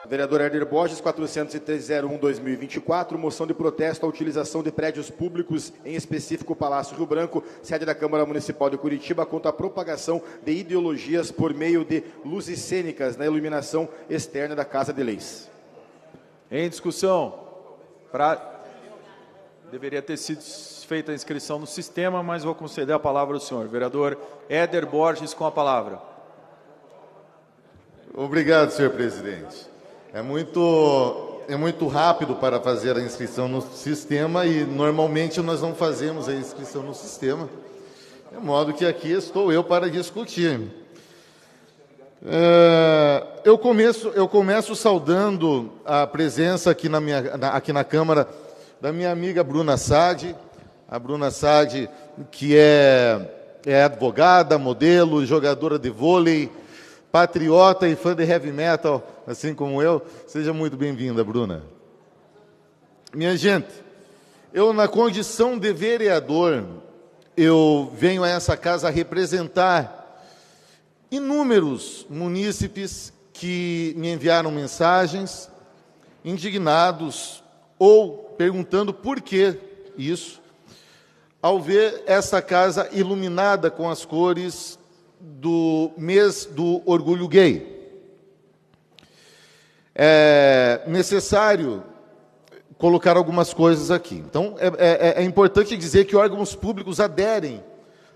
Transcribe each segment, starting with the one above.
Vereador Éder Borges, 403/01/2024, moção de protesto à utilização de prédios públicos, em específico o Palácio Rio Branco, sede da Câmara Municipal de Curitiba, contra a propagação de ideologias por meio de luzes cênicas na iluminação externa da Casa de Leis. Em discussão. Deveria ter sido feita a inscrição no sistema, mas vou conceder a palavra ao senhor. Vereador Éder Borges, com a palavra. Obrigado, senhor presidente. É muito rápido para fazer a inscrição no sistema e, normalmente, nós não fazemos a inscrição no sistema, de modo que aqui estou eu para discutir. Eu começo saudando a presença aqui na Câmara da minha amiga Bruna Sade, a Bruna Sade, que é advogada, modelo, jogadora de vôlei, patriota e fã de heavy metal, assim como eu. Seja muito bem-vinda, Bruna. Minha gente, eu, na condição de vereador, eu venho a essa casa representar inúmeros munícipes que me enviaram mensagens, indignados ou perguntando por que isso, ao ver essa casa iluminada com as cores do mês do orgulho gay. É necessário colocar algumas coisas aqui. Então, é importante dizer que órgãos públicos aderem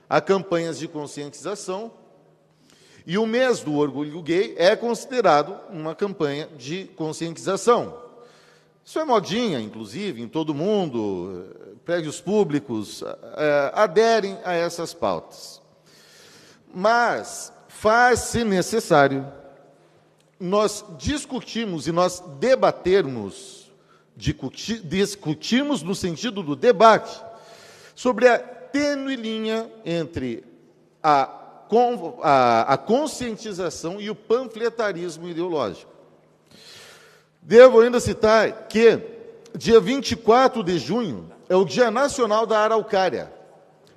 a campanhas de conscientização e o mês do orgulho gay é considerado uma campanha de conscientização. Isso é modinha, inclusive, em todo mundo, prédios públicos aderem a essas pautas. Mas faz-se necessário nós discutirmos e nós debatermos, discutirmos no sentido do debate, sobre a tênue linha entre a conscientização e o panfletarismo ideológico. Devo ainda citar que dia 24 de junho é o Dia Nacional da Araucária.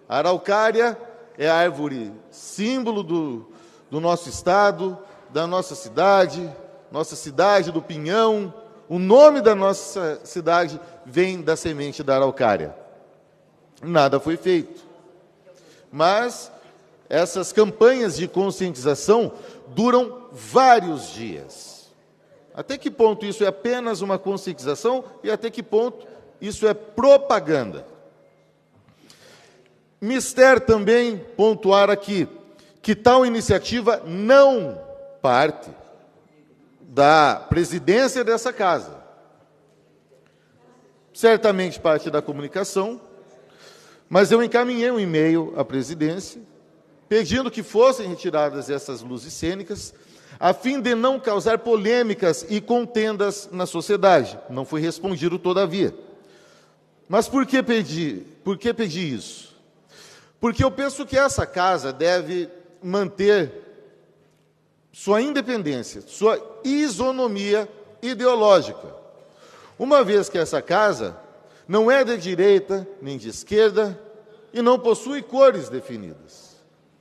A araucária é a árvore símbolo do nosso estado, da nossa cidade do Pinhão. O nome da nossa cidade vem da semente da araucária. Nada foi feito. Mas essas campanhas de conscientização duram vários dias. Até que ponto isso é apenas uma conscientização e até que ponto isso é propaganda? Mister também pontuar aqui que tal iniciativa não parte da presidência dessa casa. Certamente parte da comunicação, mas eu encaminhei um e-mail à presidência pedindo que fossem retiradas essas luzes cênicas, a fim de não causar polêmicas e contendas na sociedade. Não foi respondido, todavia. Mas por que pedi isso? Porque eu penso que essa casa deve manter sua independência, sua isonomia ideológica, uma vez que essa casa não é de direita nem de esquerda e não possui cores definidas.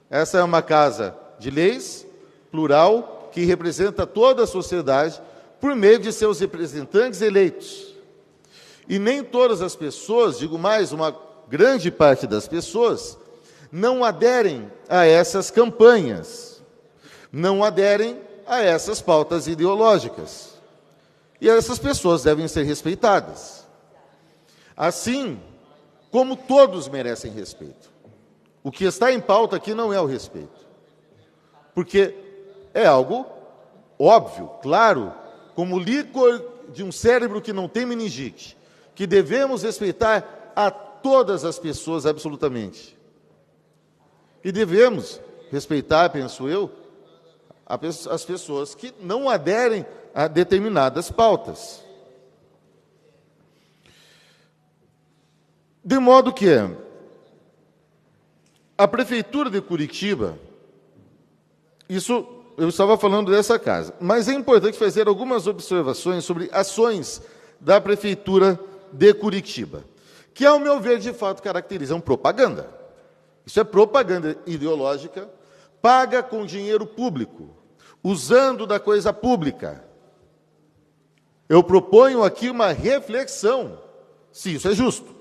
Essa é uma casa de leis, plural, que representa toda a sociedade por meio de seus representantes eleitos. E nem todas as pessoas, digo mais, uma grande parte das pessoas, não aderem a essas campanhas, não aderem a essas pautas ideológicas. E essas pessoas devem ser respeitadas. Assim como todos merecem respeito. O que está em pauta aqui não é o respeito. Porque é algo óbvio, claro, como líquor de um cérebro que não tem meningite, que devemos respeitar a todas as pessoas absolutamente. E devemos respeitar, penso eu, as pessoas que não aderem a determinadas pautas. De modo que a Prefeitura de Curitiba, isso eu estava falando dessa casa, mas é importante fazer algumas observações sobre ações da Prefeitura de Curitiba, que, ao meu ver, de fato, caracterizam propaganda. Isso é propaganda ideológica, paga com dinheiro público, usando da coisa pública. Eu proponho aqui uma reflexão, se isso é justo.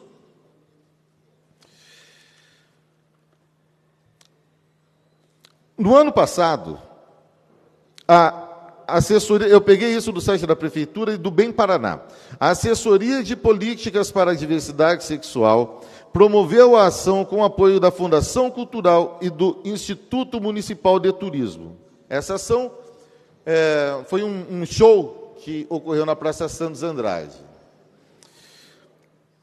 No ano passado, a assessoria, eu peguei isso do site da Prefeitura e do Bem Paraná. A Assessoria de Políticas para a Diversidade Sexual promoveu a ação com apoio da Fundação Cultural e do Instituto Municipal de Turismo. Essa ação foi um show que ocorreu na Praça Santos Andrade.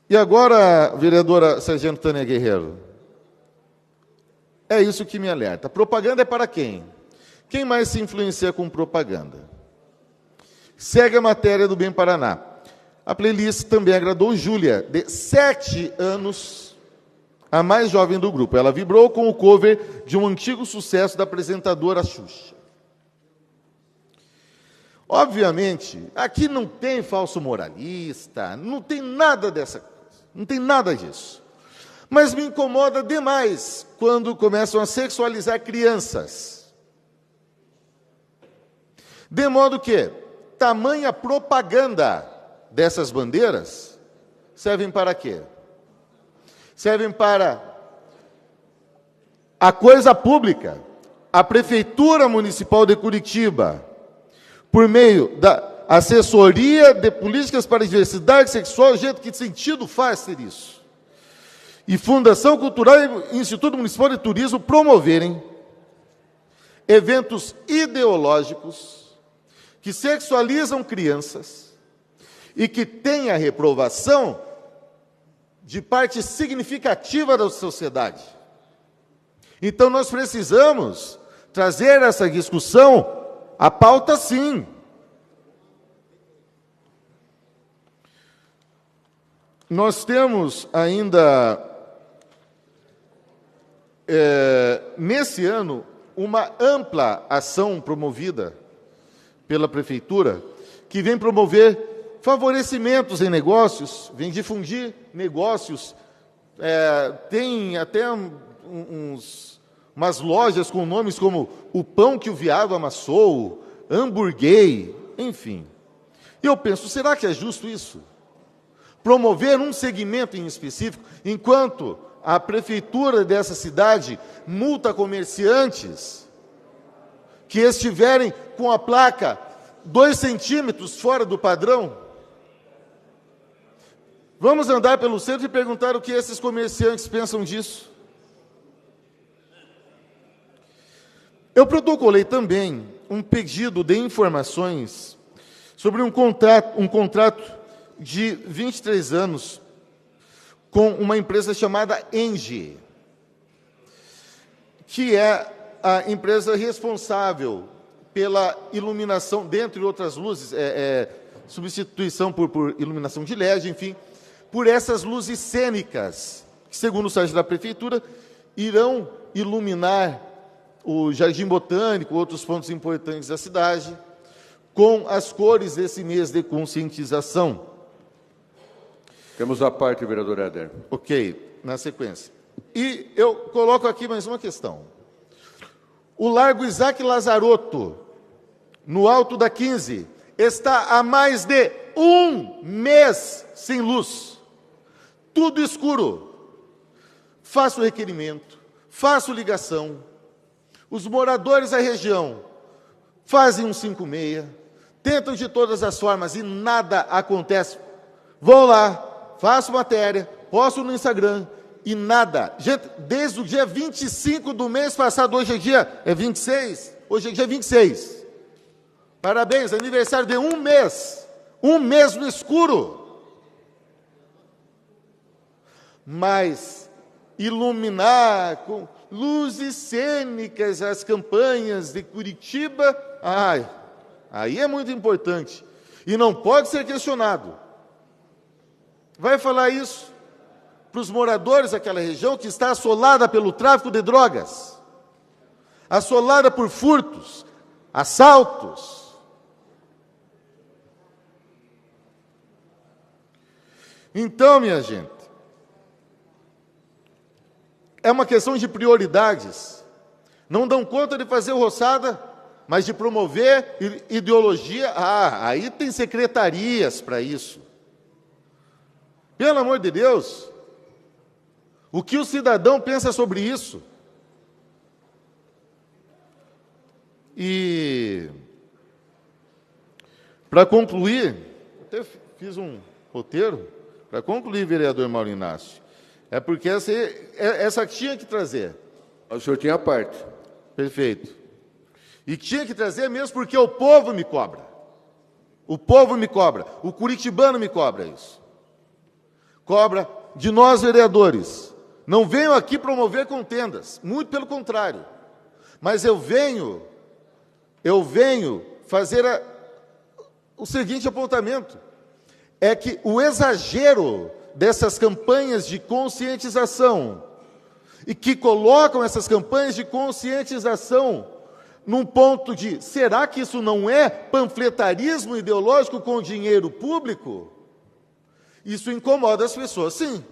E agora, vereadora Sargento Tânia Guerreiro, é isso que me alerta. Propaganda é para quem? Quem mais se influencia com propaganda? Segue a matéria do Bem Paraná. A playlist também agradou Júlia, de 7 anos, a mais jovem do grupo. Ela vibrou com o cover de um antigo sucesso da apresentadora Xuxa. Obviamente, aqui não tem falso moralista, não tem nada dessa coisa, não tem nada disso. Mas me incomoda demais quando começam a sexualizar crianças. De modo que tamanha propaganda dessas bandeiras servem para quê? Servem para a coisa pública. A Prefeitura Municipal de Curitiba, por meio da Assessoria de Políticas para a Diversidade Sexual, gente, que sentido faz ter isso? E Fundação Cultural e Instituto Municipal de Turismo promoverem eventos ideológicos que sexualizam crianças e que têm a reprovação de parte significativa da sociedade. Então, nós precisamos trazer essa discussão à pauta, sim. Nós temos ainda, nesse ano, uma ampla ação promovida pela Prefeitura, que vem promover favorecimentos em negócios, vem difundir negócios, tem até umas lojas com nomes como O Pão que o Viado Amassou, Hamburguei, enfim. E eu penso, será que é justo isso? Promover um segmento em específico, enquanto a prefeitura dessa cidade multa comerciantes que estiverem com a placa 2 centímetros fora do padrão? Vamos andar pelo centro e perguntar o que esses comerciantes pensam disso. Eu protocolei também um pedido de informações sobre um contrato de 23 anos com uma empresa chamada Engie, que é a empresa responsável pela iluminação, dentre outras luzes, substituição por iluminação de LED, enfim, por essas luzes cênicas, que, segundo o site da Prefeitura, irão iluminar o Jardim Botânico, outros pontos importantes da cidade, com as cores desse mês de conscientização. Temos a parte, vereador Éder. Ok, na sequência. E eu coloco aqui mais uma questão. O Largo Isaac Lazarotto, no alto da 15, está há mais de 1 mês sem luz. Tudo escuro. Faço requerimento, faço ligação. Os moradores da região fazem um 56, tentam de todas as formas e nada acontece. Vou lá, faço matéria, posto no Instagram e nada. Gente, desde o dia 25 do mês passado, hoje é dia 26, hoje é dia 26. Parabéns, aniversário de 1 mês. 1 mês no escuro. Mas iluminar com luzes cênicas as campanhas de Curitiba, aí é muito importante. E não pode ser questionado. Vai falar isso para os moradores daquela região que está assolada pelo tráfico de drogas, assolada por furtos, assaltos. Então, minha gente, é uma questão de prioridades. Não dão conta de fazer o roçada, Mas de promover ideologia, aí tem secretarias para isso. Pelo amor de Deus, o que o cidadão pensa sobre isso? E, para concluir, até fiz um roteiro, para concluir, vereador Mauro Inácio, é porque essa tinha que trazer. O senhor tinha a parte. Perfeito. E tinha que trazer mesmo porque o povo me cobra. O povo me cobra, o curitibano me cobra isso. Cobra de nós, vereadores. Não venho aqui promover contendas, muito pelo contrário. Mas eu venho fazer o seguinte apontamento. É que o exagero dessas campanhas de conscientização e que colocam essas campanhas de conscientização num ponto de, será que isso não é panfletarismo ideológico com dinheiro público? Isso incomoda as pessoas, sim.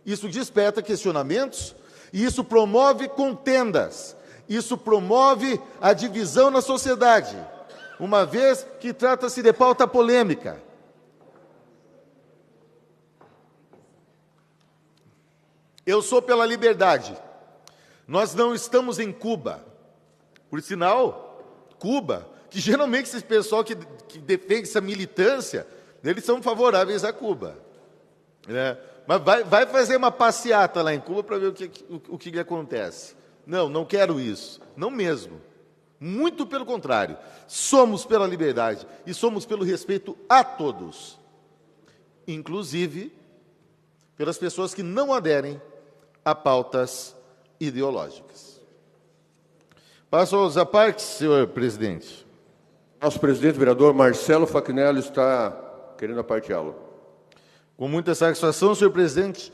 Isso desperta questionamentos e isso promove contendas. Isso promove a divisão na sociedade, uma vez que trata-se de pauta polêmica. Eu sou pela liberdade. Nós não estamos em Cuba. Por sinal, Cuba, que geralmente esse pessoal que defende essa militância, eles são favoráveis a Cuba. Né? Mas vai fazer uma passeata lá em Cuba para ver o que acontece. Não quero isso. Não mesmo. Muito pelo contrário. Somos pela liberdade e somos pelo respeito a todos. Inclusive pelas pessoas que não aderem a pautas ideológicas. Passo aos apartes, senhor presidente. Nosso presidente, vereador Marcelo Fachinello, está querendo aparteá-lo. Com muita satisfação, senhor presidente.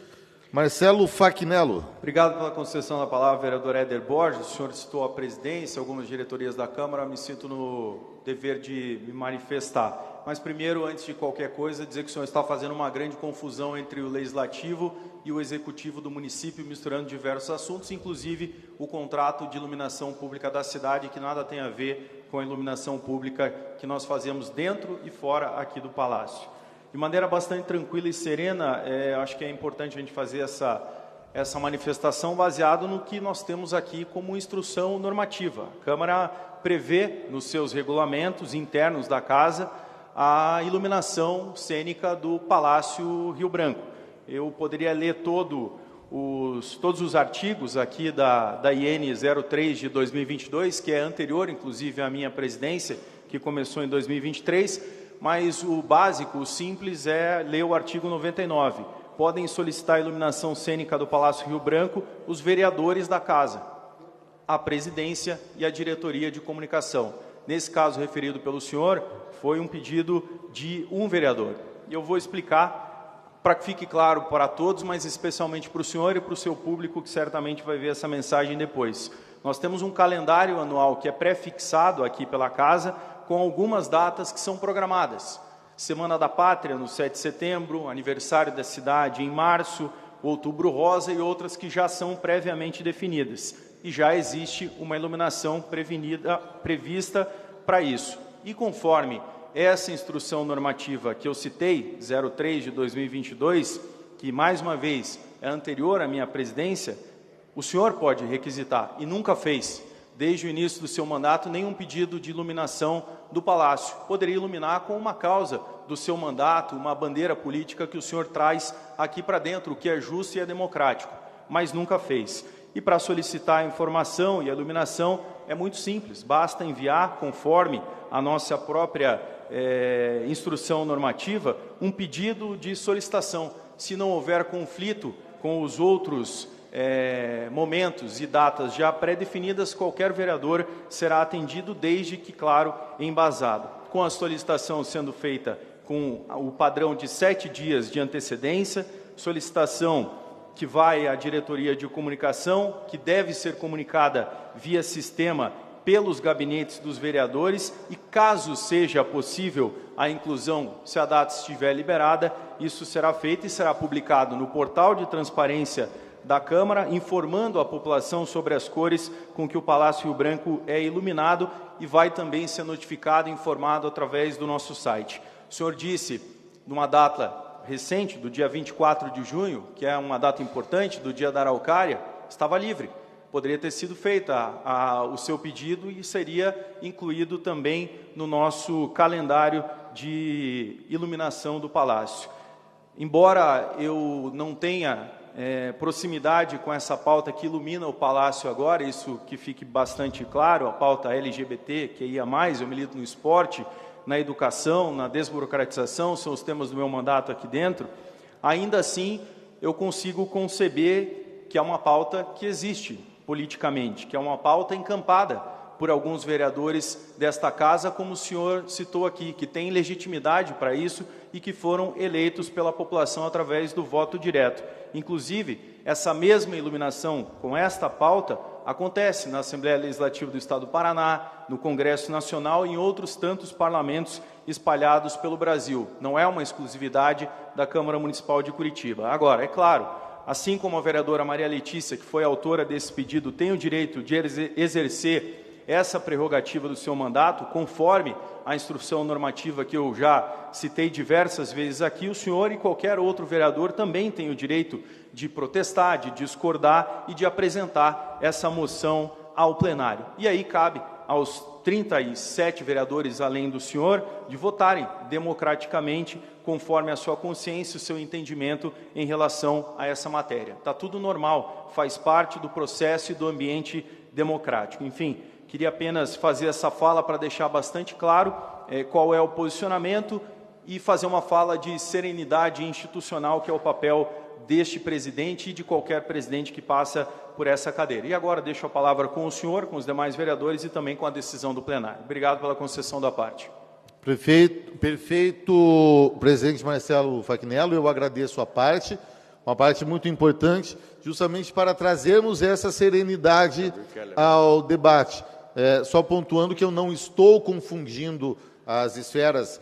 Marcelo Fachinello. Obrigado pela concessão da palavra, vereador Éder Borges. O senhor citou a presidência, algumas diretorias da Câmara, me sinto no dever de me manifestar. Mas primeiro, antes de qualquer coisa, dizer que o senhor está fazendo uma grande confusão entre o legislativo e o executivo do município, misturando diversos assuntos, inclusive o contrato de iluminação pública da cidade, que nada tem a ver com a iluminação pública que nós fazemos dentro e fora aqui do Palácio. De maneira bastante tranquila e serena, acho que é importante a gente fazer essa manifestação baseado no que nós temos aqui como instrução normativa. A Câmara prevê nos seus regulamentos internos da Casa a iluminação cênica do Palácio Rio Branco. Eu poderia ler todos os artigos aqui da IN 03 de 2022, que é anterior, inclusive, à minha presidência, que começou em 2023, mas o básico, o simples, é ler o artigo 99. Podem solicitar a iluminação cênica do Palácio Rio Branco os vereadores da Casa, a presidência e a diretoria de comunicação. Nesse caso referido pelo senhor, foi um pedido de um vereador. E eu vou explicar para que fique claro para todos, mas especialmente para o senhor e para o seu público, que certamente vai ver essa mensagem depois. Nós temos um calendário anual que é pré-fixado aqui pela Casa, com algumas datas que são programadas. Semana da Pátria, no 7 de setembro, aniversário da cidade em março, Outubro Rosa e outras que já são previamente definidas. E já existe uma iluminação prevista para isso. E conforme essa instrução normativa que eu citei, 03 de 2022, que mais uma vez é anterior à minha presidência, o senhor pode requisitar, e nunca fez, desde o início do seu mandato, nenhum pedido de iluminação do Palácio. Poderia iluminar com uma causa do seu mandato, uma bandeira política que o senhor traz aqui para dentro, o que é justo e é democrático, mas nunca fez. E para solicitar a informação e a iluminação é muito simples, basta enviar, conforme a nossa própria instrução normativa, um pedido de solicitação. Se não houver conflito com os outros momentos e datas já pré-definidas, qualquer vereador será atendido, desde que, claro, embasado. Com a solicitação sendo feita com o padrão de 7 dias de antecedência, solicitação que vai à diretoria de comunicação, que deve ser comunicada via sistema pelos gabinetes dos vereadores e, caso seja possível a inclusão, se a data estiver liberada, isso será feito e será publicado no portal de transparência da Câmara, informando a população sobre as cores com que o Palácio Rio Branco é iluminado e vai também ser notificado e informado através do nosso site. O senhor disse, numa data recente, do dia 24 de junho, que é uma data importante, do Dia da Araucária, estava livre. Poderia ter sido feito o seu pedido e seria incluído também no nosso calendário de iluminação do Palácio. Embora eu não tenha proximidade com essa pauta que ilumina o Palácio agora, isso que fique bastante claro, a pauta LGBT, que ia mais, eu milito no esporte, na educação, na desburocratização, são os temas do meu mandato aqui dentro, ainda assim eu consigo conceber que é uma pauta que existe politicamente, que é uma pauta encampada por alguns vereadores desta casa, como o senhor citou aqui, que tem legitimidade para isso e que foram eleitos pela população através do voto direto. Inclusive, essa mesma iluminação com esta pauta acontece na Assembleia Legislativa do Estado do Paraná, no Congresso Nacional e em outros tantos parlamentos espalhados pelo Brasil. Não é uma exclusividade da Câmara Municipal de Curitiba. Agora, é claro, assim como a vereadora Maria Letícia, que foi autora desse pedido, tem o direito de exercer essa prerrogativa do seu mandato, conforme a instrução normativa que eu já citei diversas vezes aqui, o senhor e qualquer outro vereador também tem o direito de protestar, de discordar e de apresentar essa moção ao plenário. E aí cabe aos 37 vereadores, além do senhor, de votarem democraticamente, conforme a sua consciência e o seu entendimento em relação a essa matéria. Está tudo normal, faz parte do processo e do ambiente democrático. Enfim, queria apenas fazer essa fala para deixar bastante claro qual é o posicionamento e fazer uma fala de serenidade institucional, que é o papel deste presidente e de qualquer presidente que passa por essa cadeira. E agora deixo a palavra com o senhor, com os demais vereadores e também com a decisão do plenário. Obrigado pela concessão da parte. Perfeito, presidente Marcelo Fachinello, eu agradeço a parte, uma parte muito importante, justamente para trazermos essa serenidade ao debate. Só pontuando que eu não estou confundindo as esferas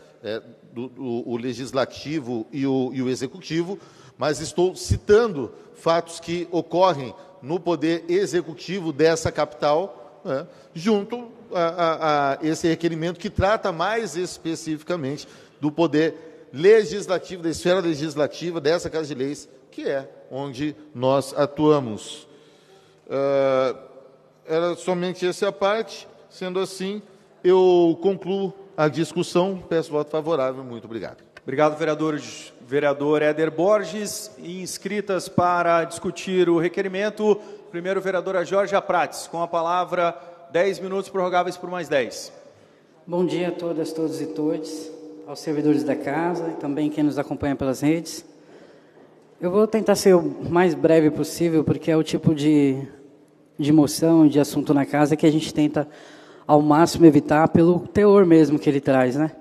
o legislativo e o executivo, mas estou citando fatos que ocorrem no poder executivo dessa capital, junto a esse requerimento que trata mais especificamente do poder legislativo, da esfera legislativa dessa Casa de Leis, que é onde nós atuamos. Era somente essa a parte. Sendo assim, eu concluo a discussão. Peço voto favorável. Muito obrigado. Obrigado, vereador Éder Borges. Inscritas para discutir o requerimento, primeiro vereadora Jorge Prates, com a palavra, 10 minutos prorrogáveis por mais 10. Bom dia a todas, todos e todas, aos servidores da casa e também quem nos acompanha pelas redes. Eu vou tentar ser o mais breve possível, porque é o tipo de moção, de assunto na casa que a gente tenta ao máximo evitar pelo teor mesmo que ele traz, né?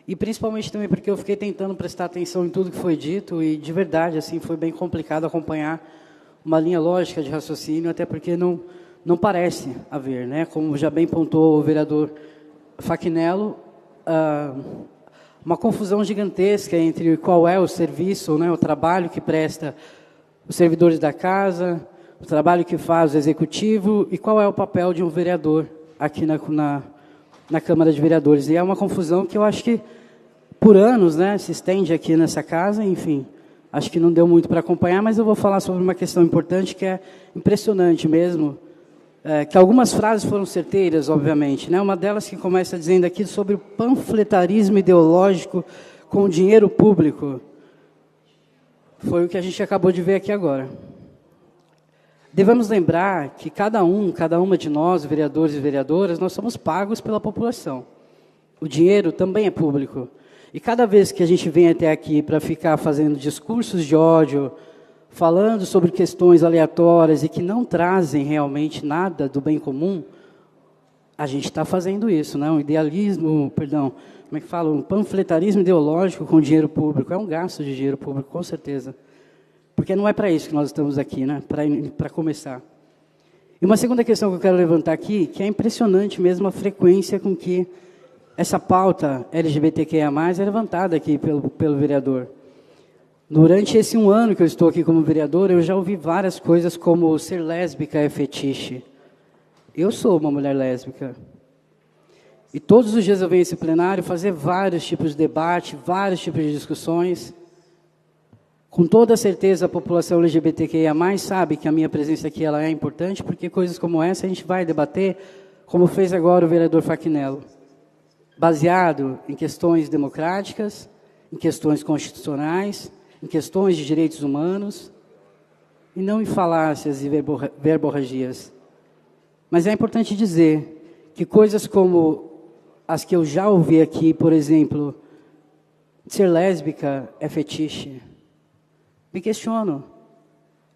E principalmente também porque eu fiquei tentando prestar atenção em tudo que foi dito e, de verdade, assim, foi bem complicado acompanhar uma linha lógica de raciocínio, até porque não parece haver, né? Como já bem pontuou o vereador Fachinello, uma confusão gigantesca entre qual é o serviço, né, o trabalho que presta os servidores da casa, o trabalho que faz o executivo e qual é o papel de um vereador aqui na Câmara de Vereadores. E é uma confusão que eu acho que, por anos, né, se estende aqui nessa casa, enfim, acho que não deu muito para acompanhar, mas eu vou falar sobre uma questão importante que é impressionante mesmo, que algumas frases foram certeiras, obviamente, né? Uma delas que começa dizendo aqui sobre o panfletarismo ideológico com dinheiro público. Foi o que a gente acabou de ver aqui agora. Devemos lembrar que cada uma de nós, vereadores e vereadoras, nós somos pagos pela população. O dinheiro também é público. E cada vez que a gente vem até aqui para ficar fazendo discursos de ódio, falando sobre questões aleatórias e que não trazem realmente nada do bem comum, a gente está fazendo isso, né? Um panfletarismo ideológico com dinheiro público. É um gasto de dinheiro público, com certeza. Porque não é para isso que nós estamos aqui, né? Para começar. E uma segunda questão que eu quero levantar aqui, que é impressionante mesmo a frequência com que essa pauta LGBTQIA+, é levantada aqui pelo vereador. Durante esse 1 ano que eu estou aqui como vereador, eu já ouvi várias coisas como ser lésbica é fetiche. Eu sou uma mulher lésbica. E todos os dias eu venho a esse plenário fazer vários tipos de debate, vários tipos de discussões. Com toda certeza, a população LGBTQIA+, sabe que a minha presença aqui ela é importante, porque coisas como essa a gente vai debater, como fez agora o vereador Fachinello, baseado em questões democráticas, em questões constitucionais, em questões de direitos humanos, e não em falácias e verborragias. Mas é importante dizer que coisas como as que eu já ouvi aqui, por exemplo, ser lésbica é fetiche. Me questiono,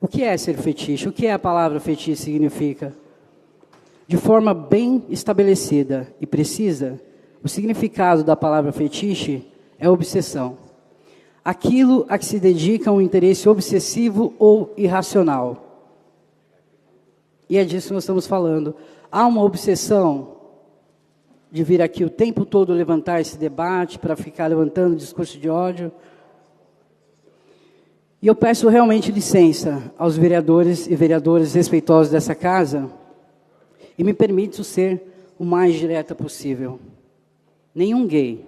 o que é ser fetiche? O que a palavra fetiche significa? De forma bem estabelecida e precisa, o significado da palavra fetiche é obsessão. Aquilo a que se dedica um interesse obsessivo ou irracional. E é disso que nós estamos falando. Há uma obsessão de vir aqui o tempo todo levantar esse debate, para ficar levantando discurso de ódio. E eu peço realmente licença aos vereadores e vereadoras respeitosos dessa casa e me permito ser o mais direta possível. Nenhum gay,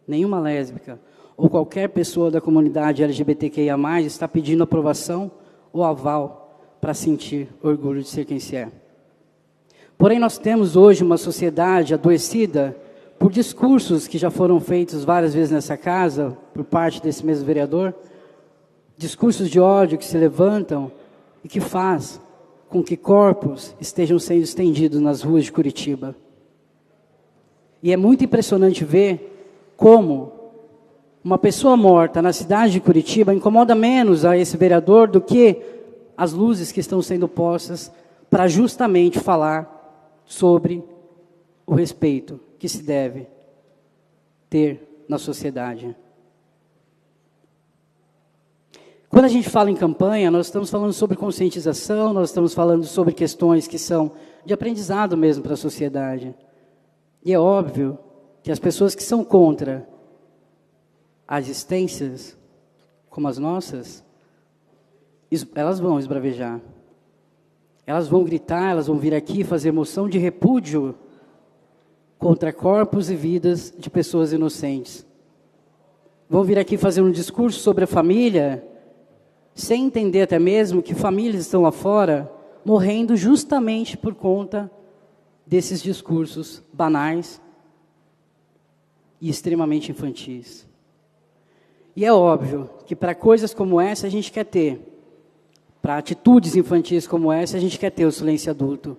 nenhuma lésbica ou qualquer pessoa da comunidade LGBTQIA+, está pedindo aprovação ou aval para sentir orgulho de ser quem se é. Porém, nós temos hoje uma sociedade adoecida por discursos que já foram feitos várias vezes nessa casa, por parte desse mesmo vereador, discursos de ódio que se levantam e que faz com que corpos estejam sendo estendidos nas ruas de Curitiba. E é muito impressionante ver como uma pessoa morta na cidade de Curitiba incomoda menos a esse vereador do que as luzes que estão sendo postas para justamente falar sobre o respeito que se deve ter na sociedade. Quando a gente fala em campanha, nós estamos falando sobre conscientização, nós estamos falando sobre questões que são de aprendizado mesmo para a sociedade. E é óbvio que as pessoas que são contra as existências como as nossas, elas vão esbravejar. Elas vão gritar, elas vão vir aqui fazer moção de repúdio contra corpos e vidas de pessoas inocentes. Vão vir aqui fazer um discurso sobre a família, sem entender até mesmo que famílias estão lá fora morrendo justamente por conta desses discursos banais e extremamente infantis. E é óbvio que para coisas como essa a gente quer ter, para atitudes infantis como essa a gente quer ter o silêncio adulto.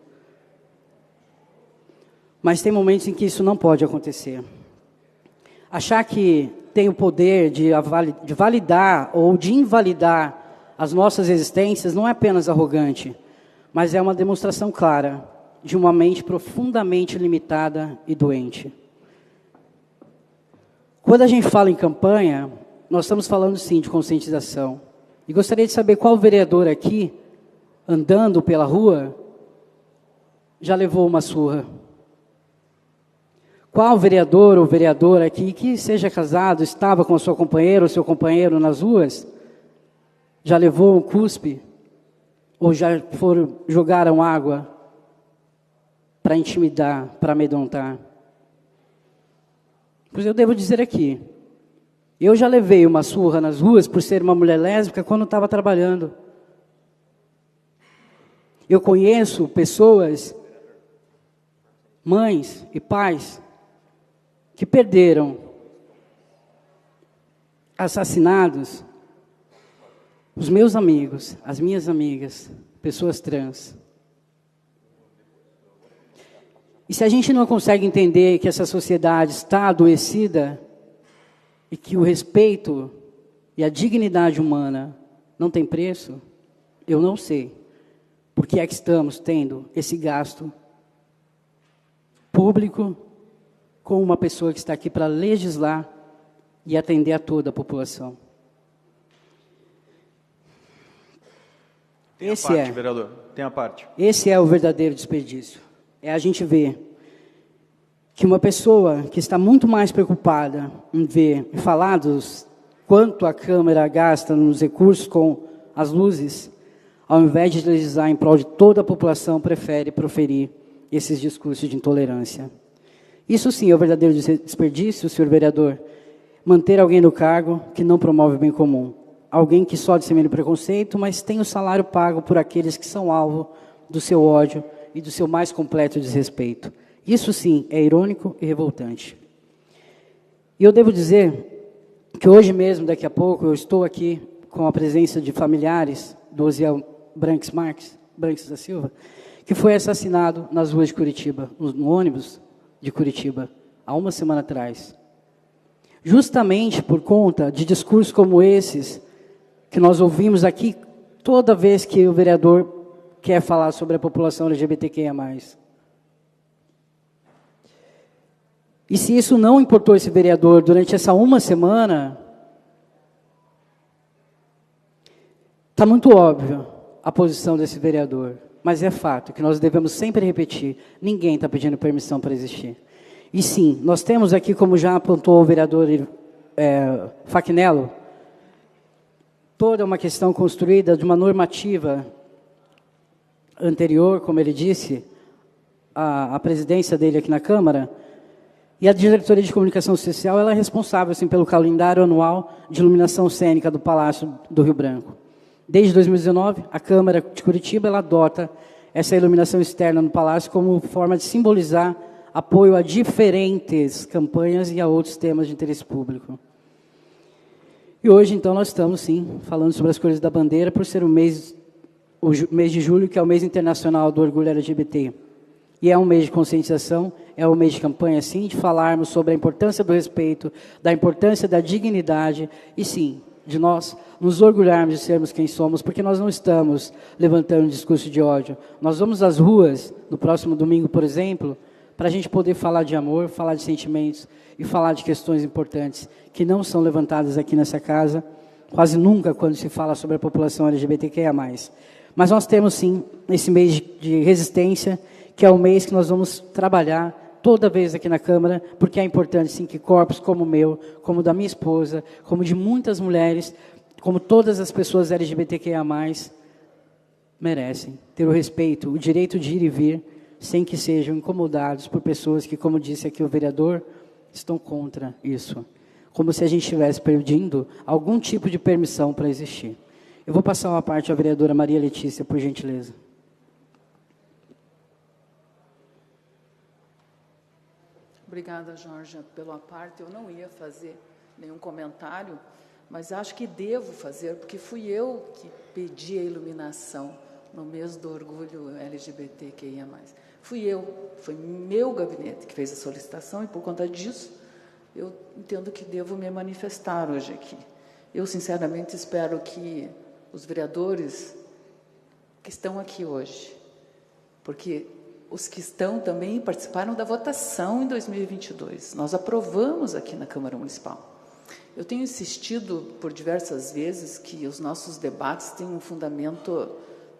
Mas tem momentos em que isso não pode acontecer. Achar que tem o poder de validar ou de invalidar as nossas existências não é apenas arrogante, mas é uma demonstração clara de uma mente profundamente limitada e doente. Quando a gente fala em campanha, nós estamos falando sim de conscientização. E gostaria de saber qual vereador aqui, andando pela rua, já levou uma surra. Qual vereador ou vereadora aqui que seja casado, estava com a sua companheira ou seu companheiro nas ruas, já levou um cuspe? Ou já jogaram água para intimidar, para amedrontar? Pois eu devo dizer aqui, eu já levei uma surra nas ruas por ser uma mulher lésbica quando estava trabalhando. Eu conheço pessoas, mães e pais, que perderam, assassinados, os meus amigos, as minhas amigas, pessoas trans. E se a gente não consegue entender que essa sociedade está adoecida e que o respeito e a dignidade humana não tem preço, eu não sei por que é que estamos tendo esse gasto público com uma pessoa que está aqui para legislar e atender a toda a população. Tem a parte, vereador. Tem a parte. Esse é o verdadeiro desperdício. É a gente ver que uma pessoa que está muito mais preocupada em ver e falar quanto a Câmara gasta nos recursos com as luzes, ao invés de legislar em prol de toda a população, prefere proferir esses discursos de intolerância. Isso sim é o verdadeiro desperdício, senhor vereador, manter alguém no cargo que não promove o bem comum. Alguém que só dissemina o preconceito, mas tem o salário pago por aqueles que são alvo do seu ódio e do seu mais completo desrespeito. Isso sim é irônico e revoltante. E eu devo dizer que hoje mesmo, daqui a pouco, eu estou aqui com a presença de familiares do Osiel Branques da Silva, que foi assassinado nas ruas de Curitiba, no ônibus de Curitiba, há uma semana atrás. Justamente por conta de discursos como esses, que nós ouvimos aqui toda vez que o vereador quer falar sobre a população LGBTQIA+. E se isso não importou esse vereador durante essa uma semana, está muito óbvio a posição desse vereador. Mas é fato que nós devemos sempre repetir, ninguém está pedindo permissão para existir. E sim, nós temos aqui, como já apontou o vereador Fachinello, toda uma questão construída de uma normativa anterior, como ele disse, à presidência dele aqui na Câmara, e a Diretoria de Comunicação Social ela é responsável assim, pelo calendário anual de iluminação cênica do Palácio do Rio Branco. Desde 2019, a Câmara de Curitiba ela adota essa iluminação externa no Palácio como forma de simbolizar apoio a diferentes campanhas e a outros temas de interesse público. E hoje, então, nós estamos, sim, falando sobre as cores da bandeira, por ser o mês de julho, que é o mês internacional do orgulho LGBT. E é um mês de conscientização, é um mês de campanha, sim, de falarmos sobre a importância do respeito, da importância da dignidade, e sim, de nós nos orgulharmos de sermos quem somos, porque nós não estamos levantando um discurso de ódio. Nós vamos às ruas, no próximo domingo, por exemplo, para a gente poder falar de amor, falar de sentimentos e falar de questões importantes que não são levantadas aqui nessa casa, quase nunca quando se fala sobre a população LGBTQIA+. Mas nós temos, sim, esse mês de resistência, que é o mês que nós vamos trabalhar toda vez aqui na Câmara, porque é importante, sim, que corpos como o meu, como o da minha esposa, como de muitas mulheres, como todas as pessoas LGBTQIA+, merecem ter o respeito, o direito de ir e vir, sem que sejam incomodados por pessoas que, como disse aqui o vereador, estão contra isso. Como se a gente estivesse pedindo algum tipo de permissão para existir. Eu vou passar uma parte à vereadora Maria Letícia, por gentileza. Obrigada, Jorge, pela parte. Eu não ia fazer nenhum comentário, mas acho que devo fazer, porque fui eu que pedi a iluminação no mês do orgulho LGBTQIA+. Fui eu, foi meu gabinete que fez a solicitação, e por conta disso, eu entendo que devo me manifestar hoje aqui. Eu, sinceramente, espero que os vereadores que estão aqui hoje, porque os que estão também participaram da votação em 2022. Nós aprovamos aqui na Câmara Municipal. Eu tenho insistido por diversas vezes que os nossos debates têm um fundamento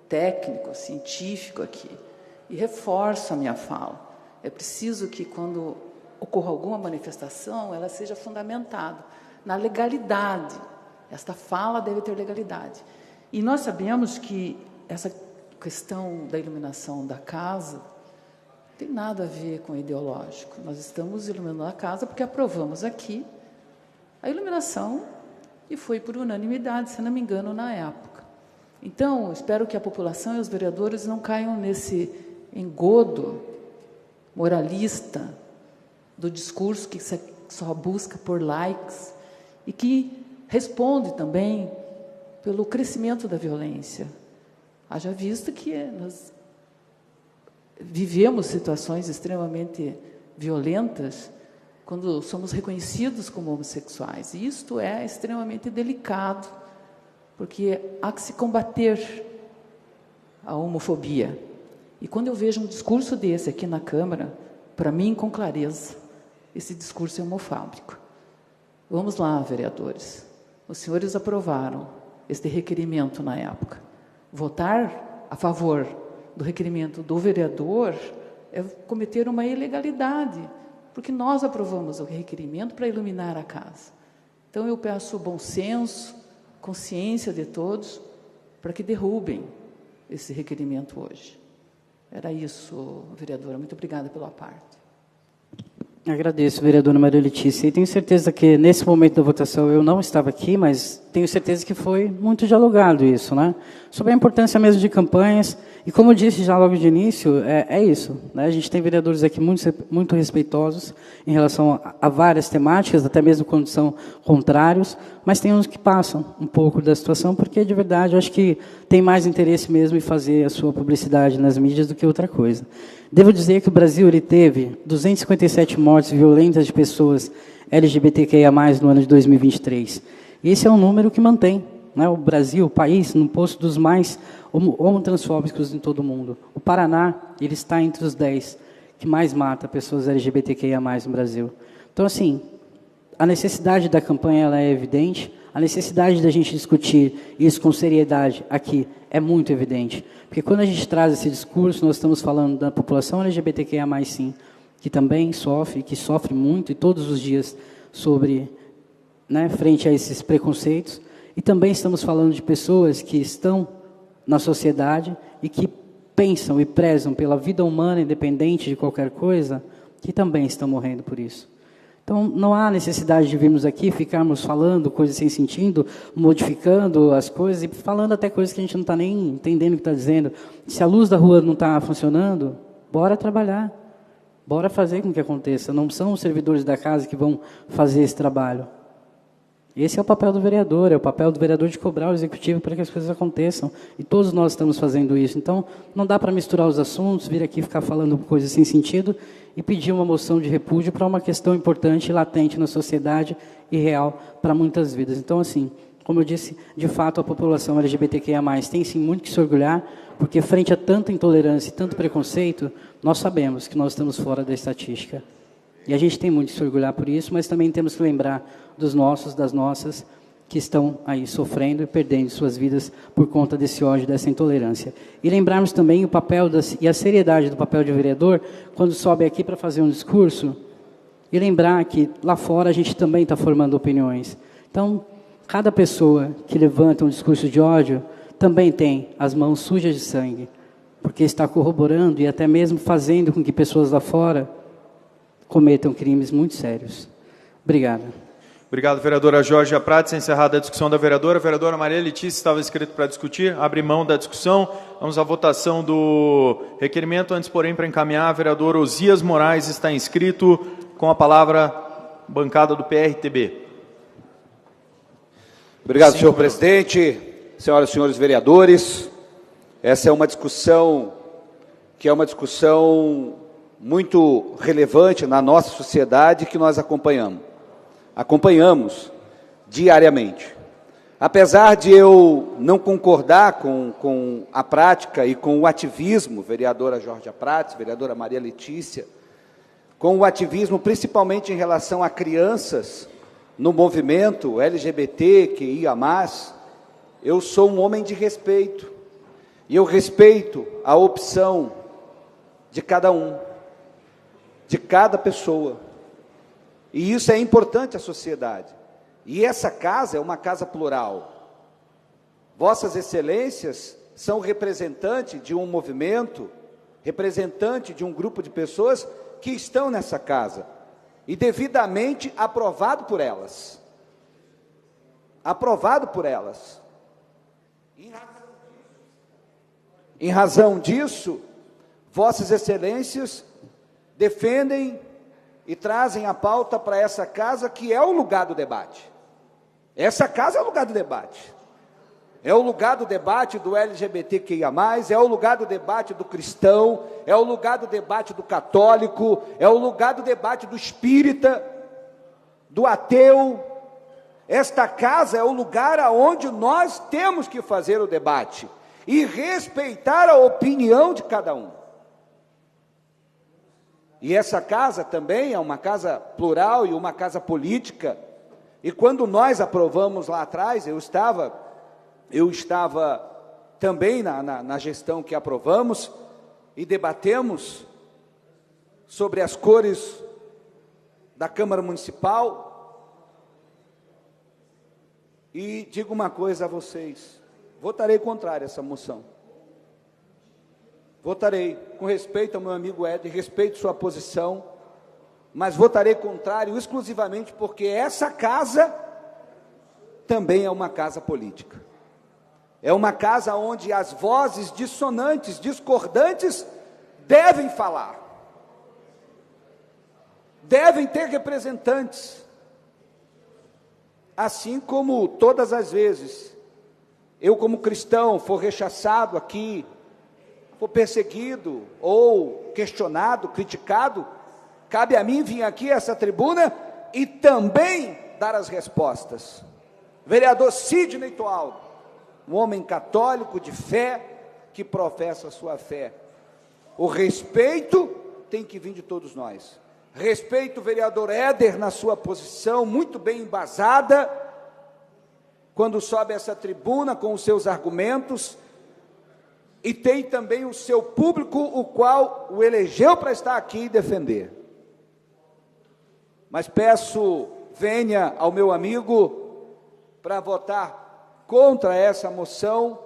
técnico, científico aqui. E reforço a minha fala. É preciso que, quando ocorra alguma manifestação, ela seja fundamentada na legalidade. Esta fala deve ter legalidade. E nós sabemos que essa questão da iluminação da casa não tem nada a ver com ideológico. Nós estamos iluminando a casa porque aprovamos aqui a iluminação e foi por unanimidade, se não me engano, na época. Então, espero que a população e os vereadores não caiam nesse engodo moralista do discurso que só busca por likes e que responde também pelo crescimento da violência. Haja visto que nós vivemos situações extremamente violentas quando somos reconhecidos como homossexuais. E isto é extremamente delicado, porque há que se combater a homofobia. E quando eu vejo um discurso desse aqui na Câmara, para mim, com clareza, esse discurso é homofóbico. Vamos lá, vereadores. Os senhores aprovaram este requerimento na época. Votar a favor do requerimento do vereador é cometer uma ilegalidade, porque nós aprovamos o requerimento para iluminar a casa. Então, eu peço bom senso, consciência de todos, para que derrubem esse requerimento hoje. Era isso, vereadora. Muito obrigada pela parte. Agradeço, vereadora Maria Letícia. E tenho certeza que, nesse momento da votação, eu não estava aqui, mas tenho certeza que foi muito dialogado isso, né? Sobre a importância mesmo de campanhas. E como eu disse já logo de início, é isso, né? A gente tem vereadores aqui muito respeitosos em relação a várias temáticas, até mesmo quando são contrários, mas tem uns que passam um pouco da situação, porque, de verdade, eu acho que tem mais interesse mesmo em fazer a sua publicidade nas mídias do que outra coisa. Devo dizer que o Brasil ele teve 257 mortes violentas de pessoas LGBTQIA+, no ano de 2023. E esse é um número que mantém, né, o Brasil, o país, no posto dos mais homotransfóbicos em todo o mundo. O Paraná, ele está entre os 10 que mais mata pessoas LGBTQIA+, no Brasil. Então, assim, a necessidade da campanha ela é evidente, a necessidade da gente discutir isso com seriedade aqui é muito evidente. Porque quando a gente traz esse discurso, nós estamos falando da população LGBTQIA+, sim, que também sofre, que sofre muito, e todos os dias, sobre, né, frente a esses preconceitos. E também estamos falando de pessoas que estão na sociedade e que pensam e prezam pela vida humana, independente de qualquer coisa, que também estão morrendo por isso. Então, não há necessidade de virmos aqui, ficarmos falando coisas sem sentido, modificando as coisas e falando até coisas que a gente não está nem entendendo o que está dizendo. Se a luz da rua não está funcionando, bora trabalhar, bora fazer com que aconteça. Não são os servidores da casa que vão fazer esse trabalho. Esse é o papel do vereador, é o papel do vereador de cobrar o executivo para que as coisas aconteçam. E todos nós estamos fazendo isso. Então, não dá para misturar os assuntos, vir aqui ficar falando coisas sem sentido e pedir uma moção de repúdio para uma questão importante e latente na sociedade e real para muitas vidas. Então, assim, como eu disse, de fato, a população LGBTQIA+, tem sim muito que se orgulhar, porque frente a tanta intolerância e tanto preconceito, nós sabemos que nós estamos fora da estatística. E a gente tem muito que se orgulhar por isso, mas também temos que lembrar dos nossos, das nossas, que estão aí sofrendo e perdendo suas vidas por conta desse ódio, dessa intolerância. E lembrarmos também o papel e a seriedade do papel de vereador, quando sobe aqui para fazer um discurso, e lembrar que lá fora a gente também está formando opiniões. Então, cada pessoa que levanta um discurso de ódio também tem as mãos sujas de sangue, porque está corroborando e até mesmo fazendo com que pessoas lá fora cometam crimes muito sérios. Obrigado. Obrigado, vereadora Georgia Prates. Encerrada a discussão da vereadora. A vereadora Maria Letícia estava inscrita para discutir. Abre mão da discussão. Vamos à votação do requerimento. Antes, porém, para encaminhar, a vereadora Osias Moraes está inscrito com a palavra bancada do PRTB. Obrigado, senhor presidente, senhoras e senhores vereadores. Essa é uma discussão que é uma discussão muito relevante na nossa sociedade que nós acompanhamos diariamente. Apesar de eu não concordar com a prática e com o ativismo, vereadora Georgia Prates, vereadora Maria Letícia, com o ativismo principalmente em relação a crianças no movimento LGBTQIA+, eu sou um homem de respeito, e eu respeito a opção de cada um, de cada pessoa. E isso é importante à sociedade. E essa casa é uma casa plural. Vossas Excelências são representantes de um movimento, representante de um grupo de pessoas que estão nessa casa. E devidamente aprovado por elas. Aprovado por elas. Em razão disso, Vossas Excelências defendem e trazem a pauta para essa casa, que é o lugar do debate. Essa casa é o lugar do debate. É o lugar do debate do LGBTQIA+, é o lugar do debate do cristão, é o lugar do debate do católico, é o lugar do debate do espírita, do ateu. Esta casa é o lugar aonde nós temos que fazer o debate e respeitar a opinião de cada um. E essa casa também é uma casa plural e uma casa política. E quando nós aprovamos lá atrás, eu estava também na gestão que aprovamos e debatemos sobre as cores da Câmara Municipal. E digo uma coisa a vocês, votarei contrário a essa moção. Votarei, com respeito ao meu amigo Éder, respeito sua posição, mas votarei contrário exclusivamente porque essa casa também é uma casa política. É uma casa onde as vozes dissonantes, discordantes, devem falar. Devem ter representantes. Assim como todas as vezes, eu como cristão for rechaçado aqui, for perseguido, ou questionado, criticado, cabe a mim vir aqui a essa tribuna e também dar as respostas. Vereador Sidney Toaldo, um homem católico de fé, que professa a sua fé. O respeito tem que vir de todos nós. Respeito o vereador Éder na sua posição, muito bem embasada, quando sobe essa tribuna com os seus argumentos, e tem também o seu público, o qual o elegeu para estar aqui e defender. Mas peço, venha ao meu amigo para votar contra essa moção,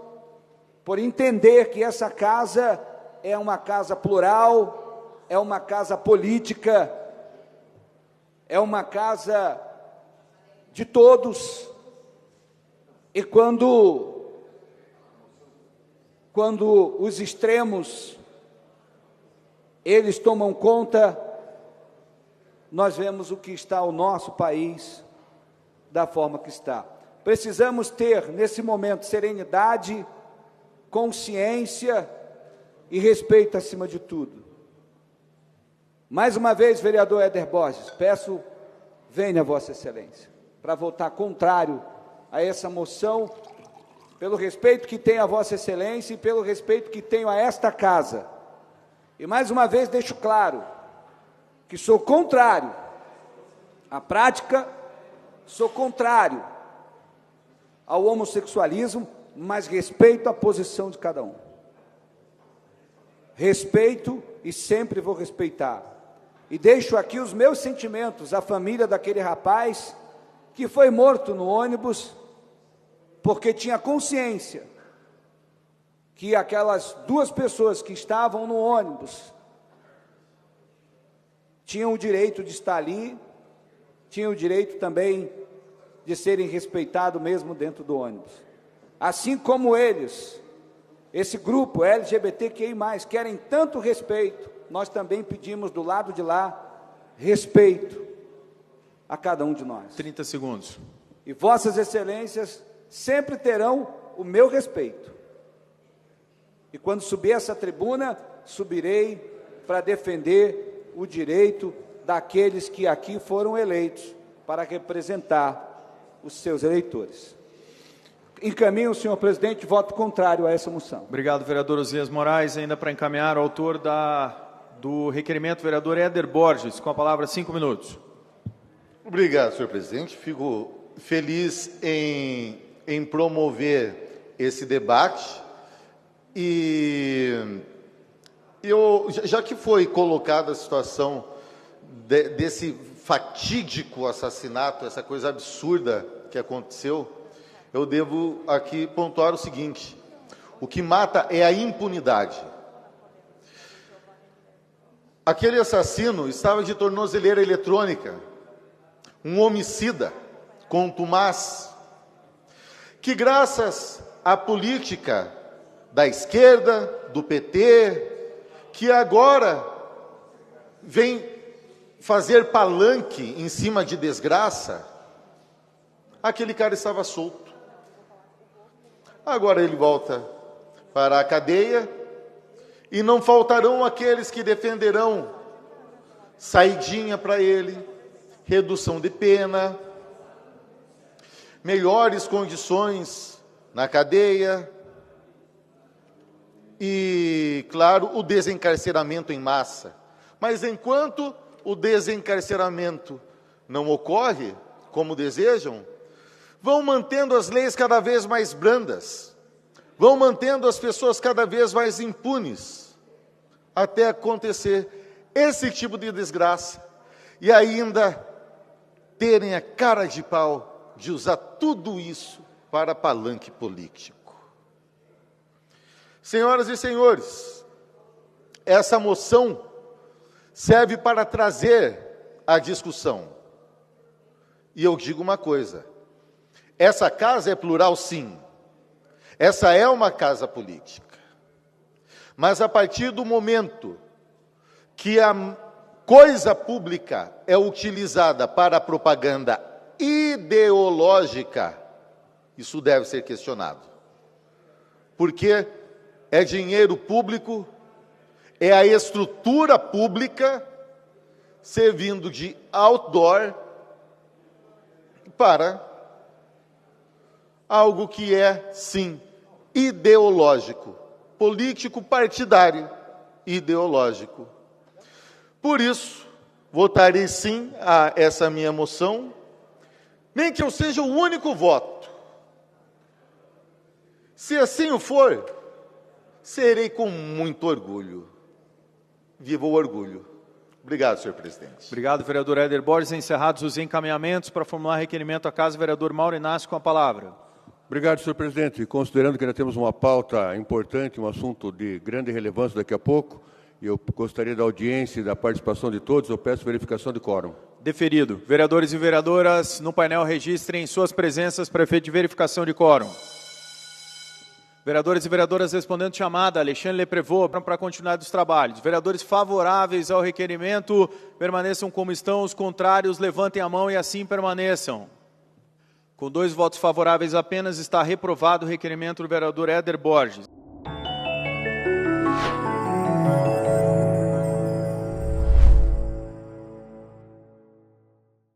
por entender que essa casa é uma casa plural, é uma casa política, é uma casa de todos, e quando os extremos, eles tomam conta, nós vemos o que está o nosso país, da forma que está. Precisamos ter, nesse momento, serenidade, consciência e respeito acima de tudo. Mais uma vez, vereador Éder Borges, peço, venha Vossa Excelência, para votar contrário a essa moção, pelo respeito que tenho a Vossa Excelência e pelo respeito que tenho a esta casa. E mais uma vez deixo claro que sou contrário à prática, sou contrário ao homossexualismo, mas respeito a posição de cada um. Respeito e sempre vou respeitar. E deixo aqui os meus sentimentos, a família daquele rapaz que foi morto no ônibus, porque tinha consciência que aquelas duas pessoas que estavam no ônibus tinham o direito de estar ali, tinham o direito também de serem respeitados mesmo dentro do ônibus. Assim como eles, esse grupo LGBTQI+, querem tanto respeito, nós também pedimos do lado de lá respeito a cada um de nós. 30 segundos. E Vossas Excelências sempre terão o meu respeito. E quando subir essa tribuna, subirei para defender o direito daqueles que aqui foram eleitos para representar os seus eleitores. Encaminho, senhor presidente, voto contrário a essa moção. Obrigado, vereador Osias Moraes. Ainda para encaminhar, o autor do requerimento, vereador Éder Borges, com a palavra, 5 minutos. Obrigado, senhor presidente. Fico feliz em promover esse debate. E já que foi colocada a situação desse fatídico assassinato, essa coisa absurda que aconteceu, eu devo aqui pontuar o seguinte: o que mata é a impunidade. Aquele assassino estava de tornozeleira eletrônica, um homicida contumaz, que graças à política da esquerda, do PT, que agora vem fazer palanque em cima de desgraça, aquele cara estava solto. Agora ele volta para a cadeia e não faltarão aqueles que defenderão saidinha para ele, redução de pena, melhores condições na cadeia e, claro, o desencarceramento em massa. Mas enquanto o desencarceramento não ocorre como desejam, vão mantendo as leis cada vez mais brandas, vão mantendo as pessoas cada vez mais impunes, até acontecer esse tipo de desgraça, e ainda terem a cara de pau de usar tudo isso para palanque político. Senhoras e senhores, essa moção serve para trazer a discussão. E eu digo uma coisa, essa casa é plural, sim. Essa é uma casa política. Mas a partir do momento que a coisa pública é utilizada para a propaganda ideológica, isso deve ser questionado. Porque é dinheiro público, é a estrutura pública servindo de outdoor para algo que é, sim, ideológico, político partidário ideológico. Por isso, votarei sim a essa minha moção, nem que eu seja o único voto. Se assim o for, serei com muito orgulho. Viva o orgulho. Obrigado, senhor presidente. Obrigado, vereador Éder Borges. Encerrados os encaminhamentos para formular requerimento à casa, vereador Mauro Inácio com a palavra. Obrigado, senhor presidente. Considerando que ainda temos uma pauta importante, um assunto de grande relevância daqui a pouco, e eu gostaria da audiência e da participação de todos, eu peço verificação de quórum. Deferido. Vereadores e vereadoras, no painel registrem suas presenças para efeito de verificação de quórum. Vereadores e vereadoras respondendo chamada, Alexandre Leprevot, para a continuidade dos trabalhos. Vereadores favoráveis ao requerimento, permaneçam como estão. Os contrários, levantem a mão e assim permaneçam. Com 2 votos favoráveis apenas, está reprovado o requerimento do vereador Éder Borges.